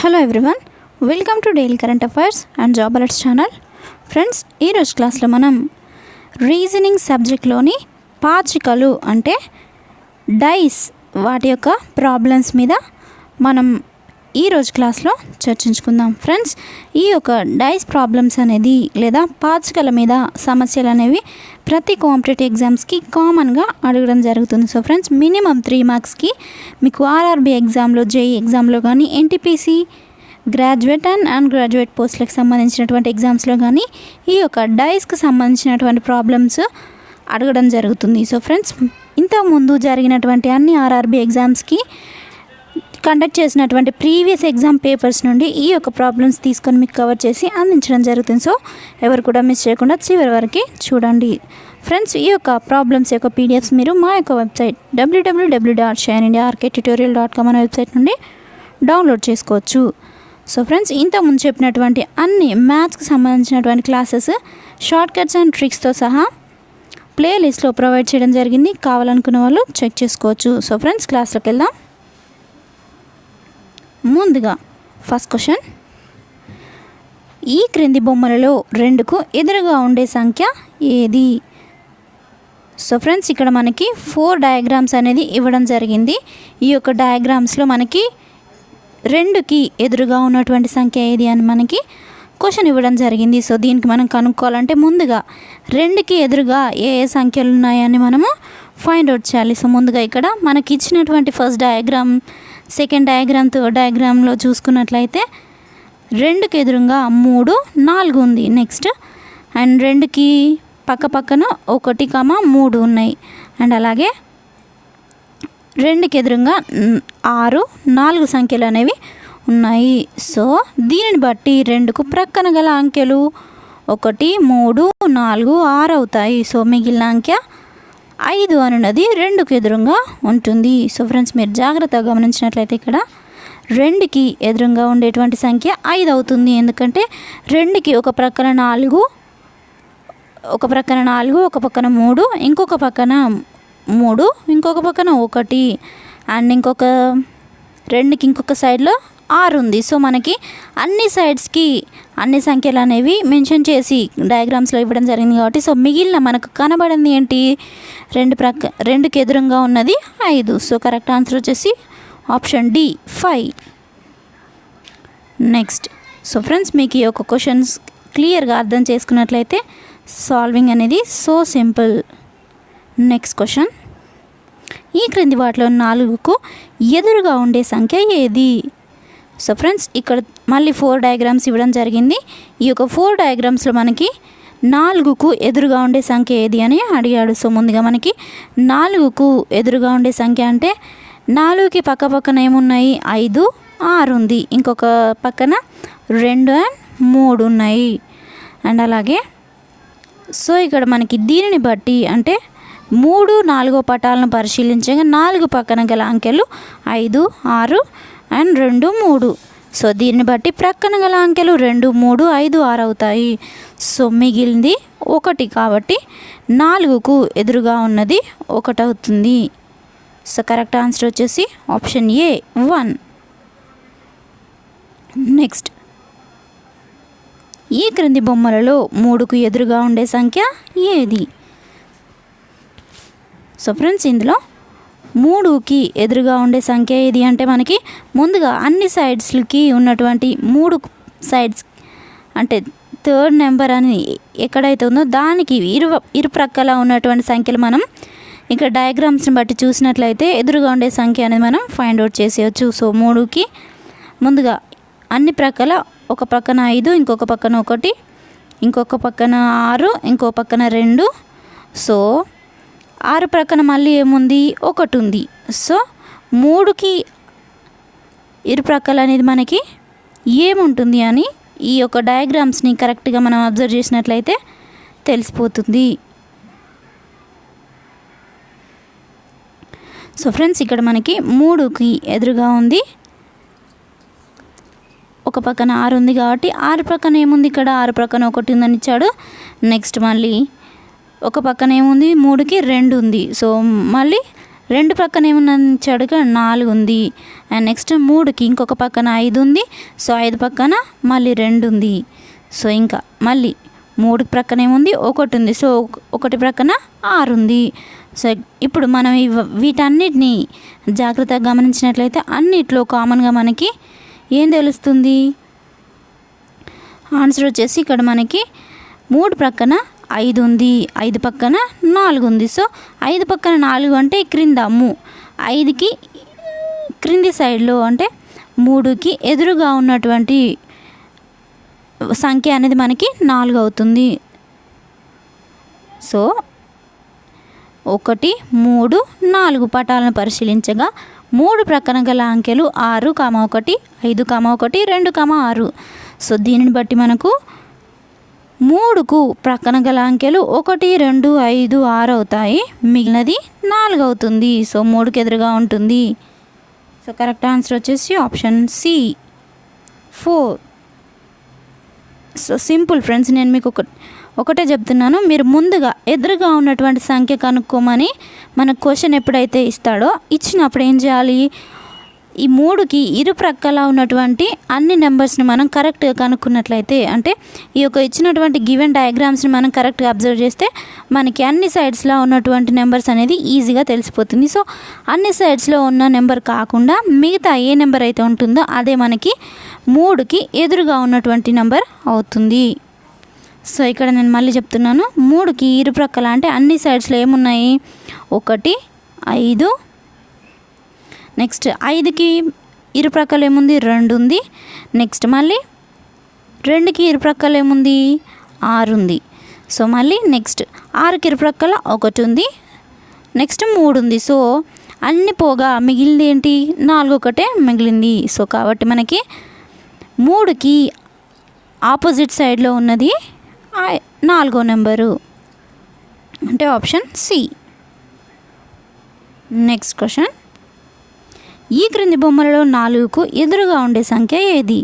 Hello everyone, welcome to daily current affairs and job alerts channel. Friends, ఈరోజు క్లాస్లో మనం reasoning సబ్జెక్ట్లోని పాచికలు అంటే dice వాటి యొక్క ప్రాబ్లమ్స్ మీద మనం ఈరోజు క్లాస్లో చర్చించుకుందాం. ఫ్రెండ్స్, ఈ యొక్క డైస్ ప్రాబ్లమ్స్ అనేది లేదా పాచికల మీద సమస్యలు అనేవి ప్రతి కాంపిటేటివ్ ఎగ్జామ్స్కి కామన్గా అడగడం జరుగుతుంది. సో ఫ్రెండ్స్, మినిమం 3 మార్క్స్కి మీకు ఆర్ఆర్బీ ఎగ్జామ్లో, జేఈ ఎగ్జామ్లో కానీ, ఎన్టీపీసీ గ్రాడ్యుయేట్ అండ్ గ్రాడ్యుయేట్ పోస్టులకు సంబంధించినటువంటి ఎగ్జామ్స్లో కానీ ఈ యొక్క డైస్కి సంబంధించినటువంటి ప్రాబ్లమ్స్ అడగడం జరుగుతుంది. సో ఫ్రెండ్స్, ఇంతకుముందు జరిగినటువంటి అన్ని ఆర్ఆర్బీ ఎగ్జామ్స్కి కండక్ట్ చేసినటువంటి ప్రీవియస్ ఎగ్జామ్ పేపర్స్ నుండి ఈ యొక్క ప్రాబ్లమ్స్ తీసుకొని మీకు కవర్ చేసి అందించడం జరుగుతుంది. సో ఎవరు కూడా మిస్ చేయకుండా చివరి వరకు చూడండి. ఫ్రెండ్స్, ఈ యొక్క ప్రాబ్లమ్స్ యొక్క పీడిఎఫ్స్ మీరు మా యొక్క వెబ్సైట్ www.shinindiarktutorial.com అనే వెబ్సైట్ నుండి డౌన్లోడ్ చేసుకోవచ్చు. సో ఫ్రెండ్స్, ఇంతకుముందు చెప్పినటువంటి అన్ని మ్యాథ్స్కి సంబంధించినటువంటి క్లాసెస్ షార్ట్ కట్స్ అండ్ ట్రిక్స్తో సహా ప్లేలిస్ట్లో ప్రొవైడ్ చేయడం జరిగింది. కావాలనుకున్న వాళ్ళు చెక్ చేసుకోవచ్చు. సో ఫ్రెండ్స్, క్లాస్లోకి వెళ్దాం. ముందుగా ఫస్ట్ క్వశ్చన్, ఈ క్రింది బొమ్మలలో 2కు ఎదురుగా ఉండే సంఖ్య ఏది? సో ఫ్రెండ్స్, ఇక్కడ మనకి 4 డయాగ్రామ్స్ అనేది ఇవ్వడం జరిగింది. ఈ యొక్క డయాగ్రామ్స్లో మనకి 2కి ఎదురుగా ఉన్నటువంటి సంఖ్య ఏది అని మనకి క్వశ్చన్ ఇవ్వడం జరిగింది. సో దీనికి మనం కనుక్కోవాలంటే ముందుగా 2కి ఎదురుగా ఏ ఏ సంఖ్యలు ఉన్నాయని మనము ఫైండ్ అవుట్ చేయాలి. సో ముందుగా ఇక్కడ మనకి ఇచ్చినటువంటి first diagram, second diagram, third డయాగ్రామ్లో చూసుకున్నట్లయితే 2కి ఎదురుగా 3, 4 ఉంది. నెక్స్ట్ అండ్ 2కి పక్క పక్కన 1, 3 ఉన్నాయి. అండ్ అలాగే 2కి ఎదురుగా 6, 4 సంఖ్యలు అనేవి ఉన్నాయి. సో దీనిని బట్టి 2కు ప్రక్కన గల అంకెలు 1, 3, 4, 6 అవుతాయి. సో మిగిలిన అంకె 5 అనున్నది 2కి ఎదురుగా ఉంటుంది. సో ఫ్రెండ్స్, మీరు జాగ్రత్తగా గమనించినట్లయితే ఇక్కడ 2కి ఎదురుగా ఉండేటువంటి సంఖ్య 5 అవుతుంది. ఎందుకంటే 2కి ఒక ప్రక్కన 4, ఒక పక్కన 3, ఇంకొక పక్కన 3, ఇంకొక పక్కన 1 అండ్ 2కి ఇంకొక సైడ్లో 6 ఉంది. సో మనకి అన్ని సైడ్స్కి అన్ని సంఖ్యలు అనేవి మెన్షన్ చేసి డయాగ్రామ్స్లో ఇవ్వడం జరిగింది కాబట్టి సో మిగిలిన మనకు కనబడింది ఏంటి? 2కి ఎదురుగా ఉన్నది 5. సో కరెక్ట్ ఆన్సర్ వచ్చేసి option D, 5. Next, so friends, మీకు ఈ యొక్క క్వశ్చన్స్ క్లియర్గా అర్థం చేసుకున్నట్లయితే సాల్వింగ్ అనేది సో సింపుల్. నెక్స్ట్ క్వశ్చన్, ఈ క్రింది వాటిలో 4కు ఎదురుగా ఉండే సంఖ్య ఏది? సో ఫ్రెండ్స్, ఇక్కడ మళ్ళీ 4 డయాగ్రామ్స్ ఇవ్వడం జరిగింది. ఈ యొక్క 4 డయాగ్రామ్స్లో మనకి 4కు ఎదురుగా ఉండే సంఖ్య ఏది అని అడిగాడు. సో ముందుగా మనకి 4కు ఎదురుగా ఉండే సంఖ్య అంటే 4కి పక్క పక్కన ఏమున్నాయి? 5, 6 ఉంది. ఇంకొక పక్కన 2 అండ్ 3 ఉన్నాయి. అండ్ అలాగే సో ఇక్కడ మనకి దీనిని బట్టి అంటే 3, 4 పటాలను పరిశీలించగా 4 పక్కన గల అంకెలు 5, 6 అండ్ 2, 3. సో దీన్ని బట్టి ప్రక్కన గల అంకెలు 2, 3, 5, 6 అవుతాయి. సో మిగిలింది 1 కాబట్టి 4కు ఎదురుగా ఉన్నది 1 అవుతుంది. సో కరెక్ట్ ఆన్సర్ వచ్చేసి ఆప్షన్ ఏ, 1. నెక్స్ట్, ఈ క్రింది బొమ్మలలో 3కు ఎదురుగా ఉండే సంఖ్య ఏది? సో ఫ్రెండ్స్, ఇందులో 3కి ఎదురుగా ఉండే సంఖ్య ఏది అంటే మనకి ముందుగా అన్ని సైడ్స్కి ఉన్నటువంటి 3 సైడ్స్ అంటే థర్డ్ నెంబర్ అని ఎక్కడైతే ఉందో దానికి ఇరు ప్రక్కల ఉన్నటువంటి సంఖ్యలు మనం ఇక్కడ డయాగ్రామ్స్ని బట్టి చూసినట్లయితే ఎదురుగా ఉండే సంఖ్య అనేది మనం ఫైండ్ అవుట్ చేసేయచ్చు. సో 3కి ముందుగా అన్ని ప్రక్కల ఒక పక్కన 5, ఇంకొక పక్కన 1, ఇంకొక పక్కన 6, ఇంకో పక్కన 2. సో 6 ప్రక్కన మళ్ళీ ఏముంది? 1 ఉంది. సో 3కి ఇరు ప్రక్కల అనేది మనకి ఏముంటుంది అని ఈ యొక్క డయాగ్రామ్స్ని కరెక్ట్గా మనం అబ్జర్వ్ చేసినట్లయితే తెలిసిపోతుంది. సో ఫ్రెండ్స్, ఇక్కడ మనకి 3కి ఎదురుగా ఉంది, ఒక పక్కన 6 ఉంది కాబట్టి 6 ప్రక్కన ఏముంది? ఇక్కడ 6 ప్రక్కన 1 ఉందని ఇచ్చాడు. నెక్స్ట్ మళ్ళీ ఒక పక్కన ఏముంది? 3కి 2 ఉంది. సో మళ్ళీ 2 పక్కన ఏముందంచాడుగా 4 ఉంది. అండ్ నెక్స్ట్ 3కి ఇంకొక పక్కన 5 ఉంది. సో 5 పక్కన మళ్ళీ 2 ఉంది. సో ఇంకా మళ్ళీ 3 ప్రక్కన ఏముంది 1 ఉంది. సో 1 ప్రక్కన 6 ఉంది. సో ఇప్పుడు మనం వీటన్నిటిని జాగ్రత్తగా గమనించినట్లయితే అన్నిట్లో కామన్గా మనకి ఏం తెలుస్తుంది? ఆన్సర్ వచ్చేసి ఇక్కడ మనకి 3 ప్రక్కన 5 ఉంది, 5 పక్కన 4 ఉంది. సో 5 పక్కన 4 అంటే క్రింద 5కి క్రింది సైడ్లో అంటే 3కి ఎదురుగా ఉన్నటువంటి సంఖ్య అనేది మనకి 4 అవుతుంది. సో 1, 3, 4 పటాలను పరిశీలించగా 3 ప్రక్కన గల అంకెలు 6, 1, 5, 1, 2, 6. సో దీనిని బట్టి మనకు 3కు ప్రక్కన గల అంకెలు 1, 2, 5, 6 అవుతాయి. మిగిలినది 4 అవుతుంది. సో 3కి ఎదురుగా ఉంటుంది. సో కరెక్ట్ ఆన్సర్ వచ్చేసి option C 4. So simple friends, నేను మీకు ఒకటే చెప్తున్నాను. మీరు ముందుగా ఎదురుగా ఉన్నటువంటి సంఖ్య కనుక్కోమని మన క్వశ్చన్ ఎప్పుడైతే ఇస్తాడో ఇచ్చినప్పుడు ఏం చేయాలి? ఈ 3కి ఇరు ప్రక్కల ఉన్నటువంటి అన్ని నెంబర్స్ని మనం కరెక్ట్గా కనుక్కున్నట్లయితే, అంటే ఈ యొక్క ఇచ్చినటువంటి గివెన్ డయాగ్రామ్స్ని మనం కరెక్ట్గా అబ్జర్వ్ చేస్తే మనకి అన్ని సైడ్స్లో ఉన్నటువంటి నెంబర్స్ అనేది ఈజీగా తెలిసిపోతుంది. సో అన్ని సైడ్స్లో ఉన్న నెంబర్ కాకుండా మిగతా ఏ నెంబర్ అయితే ఉంటుందో అదే మనకి 3కి ఎదురుగా ఉన్నటువంటి నెంబర్ అవుతుంది. సో ఇక్కడ నేను మళ్ళీ చెప్తున్నాను, 3కి ఇరు ప్రక్కల అంటే అన్ని సైడ్స్లో ఏమున్నాయి? 1, 5. నెక్స్ట్ 5కి ఇరు ప్రక్కల ఏముంది? 2 ఉంది. నెక్స్ట్ మళ్ళీ 2కి ఇరు ప్రక్కల ఏముంది? 6 ఉంది. సో మళ్ళీ నెక్స్ట్ 6కి ఇరు ప్రక్కల 1 ఉంది. నెక్స్ట్ 3 ఉంది. సో అన్ని పోగా మిగిలింది ఏంటి? 4 ఒకటే మిగిలింది. సో కాబట్టి మనకి 3కి ఆపోజిట్ సైడ్లో ఉన్నది 4వ నెంబరు, అంటే ఆప్షన్ సి. నెక్స్ట్ క్వశ్చన్, ఈ క్రింది బొమ్మలలో 4కు ఎదురుగా ఉండే సంఖ్య ఏది?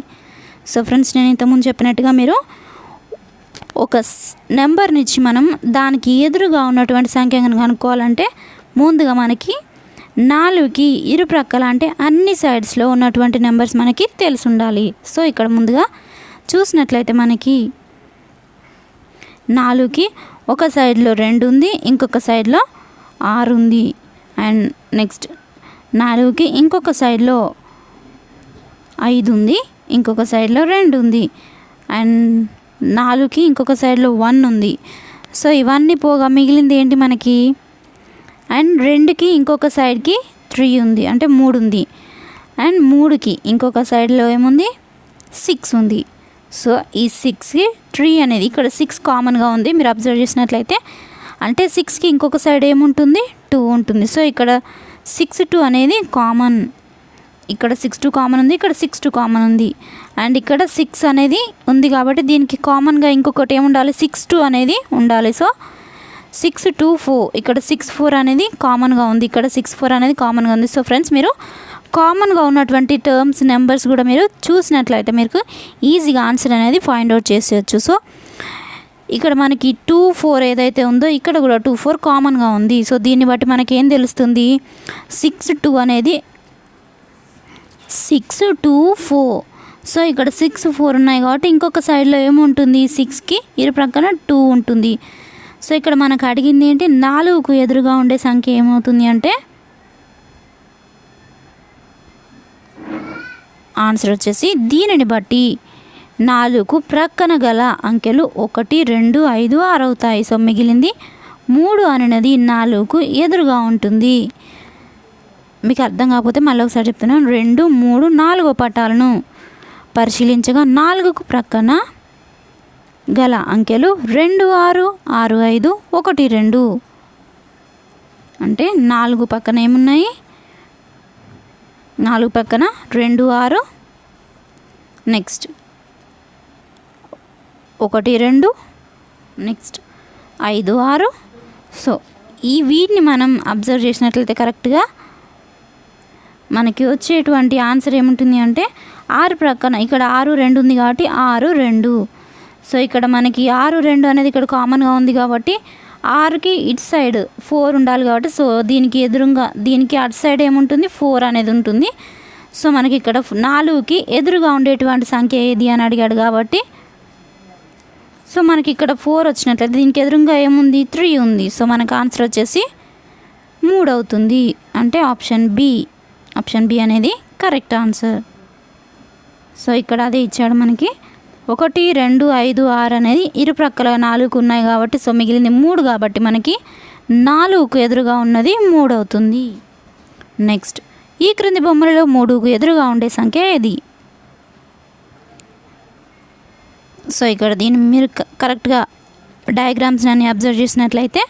సో ఫ్రెండ్స్, నేను ఇంతకుముందు చెప్పినట్టుగా మీరు ఒక నెంబర్నిచ్చి మనం దానికి ఎదురుగా ఉన్నటువంటి సంఖ్య కనుక్కోవాలంటే ముందుగా మనకి 4కి ఇరు ప్రక్కల అంటే అన్ని సైడ్స్లో ఉన్నటువంటి నెంబర్స్ మనకి తెలిసి ఉండాలి. సో ఇక్కడ ముందుగా చూసినట్లయితే మనకి 4కి ఒక సైడ్లో 2 ఉంది, ఇంకొక సైడ్లో 6 ఉంది. అండ్ నెక్స్ట్ 4కి ఇంకొక సైడ్లో 5 ఉంది, ఇంకొక సైడ్లో 2 ఉంది. అండ్ 4కి ఇంకొక సైడ్లో 1 ఉంది. సో ఇవన్నీ పోగా మిగిలింది ఏంటి మనకి? అండ్ 2కి ఇంకొక సైడ్కి 3 ఉంది, అంటే 3 ఉంది. అండ్ 3కి ఇంకొక సైడ్లో ఏముంది? 6 ఉంది. సో ఈ 6కి 3 అనేది ఇక్కడ 6 కామన్గా ఉంది. మీరు అబ్జర్వ్ చేసినట్లయితే అంటే 6కి ఇంకొక సైడ్ ఏముంటుంది? 2 ఉంటుంది. సో ఇక్కడ 6, 2 అనేది కామన్. ఇక్కడ 6, 2 కామన్ ఉంది, ఇక్కడ 6, 2 కామన్ ఉంది. అండ్ ఇక్కడ 6 అనేది ఉంది కాబట్టి దీనికి కామన్గా ఇంకొకటి ఏముండాలి? 6, 2 అనేది ఉండాలి. సో 6, 2, 4 ఇక్కడ 6, 4 అనేది కామన్గా ఉంది, ఇక్కడ 6, 4 అనేది కామన్గా ఉంది. సో ఫ్రెండ్స్, మీరు కామన్గా ఉన్నటువంటి టర్మ్స్ నెంబర్స్ కూడా మీరు చూసినట్లయితే మీకు ఈజీగా ఆన్సర్ అనేది ఫైండ్ అవుట్ చేసేయచ్చు. సో ఇక్కడ మనకి 2, 4 ఏదైతే ఉందో ఇక్కడ కూడా 2, 4 కామన్గా ఉంది. సో దీన్ని బట్టి మనకి ఏం తెలుస్తుంది? 6, 2 అనేది 6, 2, 4. సో ఇక్కడ 6, 4 ఉన్నాయి కాబట్టి ఇంకొక సైడ్లో ఏముంటుంది? 6కి ఇరు ప్రక్కన 2 ఉంటుంది. సో ఇక్కడ మనకు అడిగింది ఏంటి? 4కు ఎదురుగా ఉండే సంఖ్య ఏమవుతుంది అంటే ఆన్సర్ వచ్చేసి దీనిని బట్టి 4కు ప్రక్కన గల అంకెలు 1, 2, 5, 6 అవుతాయి. సో మిగిలింది 3 అనేది 4కు ఎదురుగా ఉంటుంది. మీకు అర్థం కాకపోతే మళ్ళీ ఒకసారి చెప్తున్నాను. 2, 3, 4వ పటాలను పరిశీలించగా 4కు ప్రక్కన గల అంకెలు 2, 6, 6, 5, 1, 2. అంటే 4 పక్కన ఏమున్నాయి? 4 పక్కన 2, 6, నెక్స్ట్ 1, 2, నెక్స్ట్ 5, 6. సో ఈ వీటిని మనం అబ్జర్వ్ చేసినట్లయితే కరెక్ట్గా మనకి వచ్చేటువంటి ఆన్సర్ ఏముంటుంది అంటే 6 ప్రక్కన ఇక్కడ 6, 2 ఉంది కాబట్టి 6, 2. సో ఇక్కడ మనకి 6, 2 అనేది ఇక్కడ కామన్గా ఉంది కాబట్టి ఆరుకి ఇటు సైడ్ 4 ఉండాలి కాబట్టి సో దీనికి ఎదురుగా దీనికి అటు సైడ్ ఏముంటుంది 4 అనేది ఉంటుంది. సో మనకి ఇక్కడ 4కి ఎదురుగా ఉండేటువంటి సంఖ్య ఏది అని అడిగాడు కాబట్టి సో మనకి ఇక్కడ 4 వచ్చినట్లయితే దీనికి ఎదురుగా ఏముంది 3 ఉంది. సో మనకు ఆన్సర్ వచ్చేసి 3 అవుతుంది. అంటే ఆప్షన్ బి అనేది కరెక్ట్ ఆన్సర్. సో ఇక్కడ అదే ఇచ్చాడు మనకి 1, 2, 5, 6 అనేది ఇరుప్రక్కల 4 ఉన్నాయి కాబట్టి సో మిగిలింది 3 కాబట్టి మనకి 4కు ఎదురుగా ఉన్నది 3 అవుతుంది. నెక్స్ట్ ఈ క్రింది బొమ్మలలో 3కు ఎదురుగా ఉండే సంఖ్య ఏది? సో ఇక్కడ దీన్ని మీరు కరెక్ట్గా డయాగ్రామ్స్ అన్ని అబ్జర్వ్ చేసినట్లయితే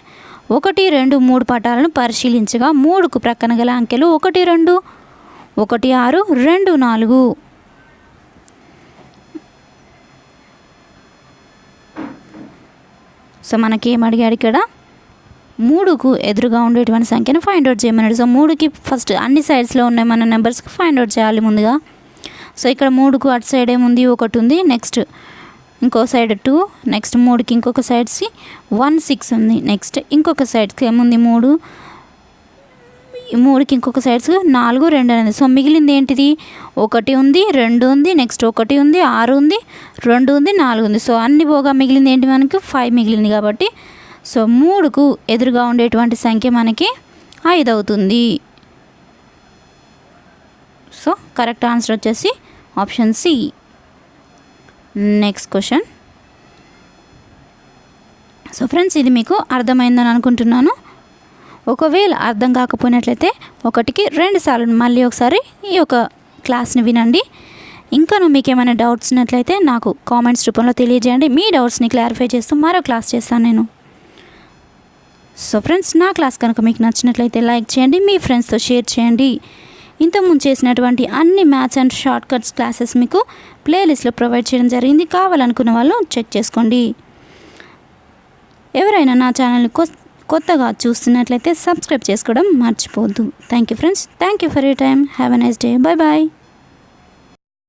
1, 2, 3 పటాలను పరిశీలించగా 3కు ప్రక్కన గల అంకెలు 1, 2, 1, 6, 2, 4. సో మనకి ఏం అడిగాడు ఇక్కడ 3కు ఎదురుగా ఉండేటువంటి సంఖ్యను ఫైండ్ అవుట్ చేయమన్నాడు. సో 3కి ఫస్ట్ అన్ని సైడ్స్లో ఉన్నాయి మన నెంబర్స్కి ఫైండ్ అవుట్ చేయాలి ముందుగా. సో ఇక్కడ 3కు అటు సైడ్ ఏముంది 1 ఉంది, నెక్స్ట్ ఇంకో సైడ్ 2, నెక్స్ట్ 3కి ఇంకొక సైడ్కి 1, 6 ఉంది, నెక్స్ట్ ఇంకొక సైడ్కి ఏముంది 3కి ఇంకొక సైడ్స్ 4, 2 అనేది. సో మిగిలింది ఏంటిది 1 ఉంది, 2 ఉంది, నెక్స్ట్ 1 ఉంది, 6 ఉంది, 2 ఉంది, 4 ఉంది. సో అన్ని పోగా మిగిలింది ఏంటి మనకి 5 మిగిలింది కాబట్టి సో 3కు ఎదురుగా ఉండేటువంటి సంఖ్య మనకి 5 అవుతుంది. సో కరెక్ట్ ఆన్సర్ వచ్చేసి option C. Next question. So friends ఇది మీకు అర్థమైందని అనుకుంటున్నాను. ఒకవేళ అర్థం కాకపోయినట్లయితే 1కి 2 సార్లు మళ్ళీ ఒకసారి ఈ యొక్క క్లాస్ని వినండి. ఇంకాను మీకు ఏమైనా డౌట్స్ ఉన్నట్లయితే నాకు కామెంట్స్ రూపంలో తెలియజేయండి. మీ డౌట్స్ని క్లారిఫై చేస్తూ మరో క్లాస్ చేస్తాను నేను. సో ఫ్రెండ్స్ నా క్లాస్ కనుక మీకు నచ్చినట్లయితే లైక్ చేయండి, మీ ఫ్రెండ్స్తో షేర్ చేయండి. ఇంతకుముందు చేసినటువంటి అన్ని maths and short cuts classes మీకు ప్లేలిస్ట్లో ప్రొవైడ్ చేయడం జరిగింది. కావాలనుకున్న వాళ్ళు చెక్ చేసుకోండి. ఎవరైనా నా ఛానల్ని కొత్తగా చూస్తున్నట్లయితే సబ్స్క్రైబ్ చేసుకోవడం మర్చిపోవద్దు. Thank you friends. Thank you for your time. Have a nice day. Bye bye.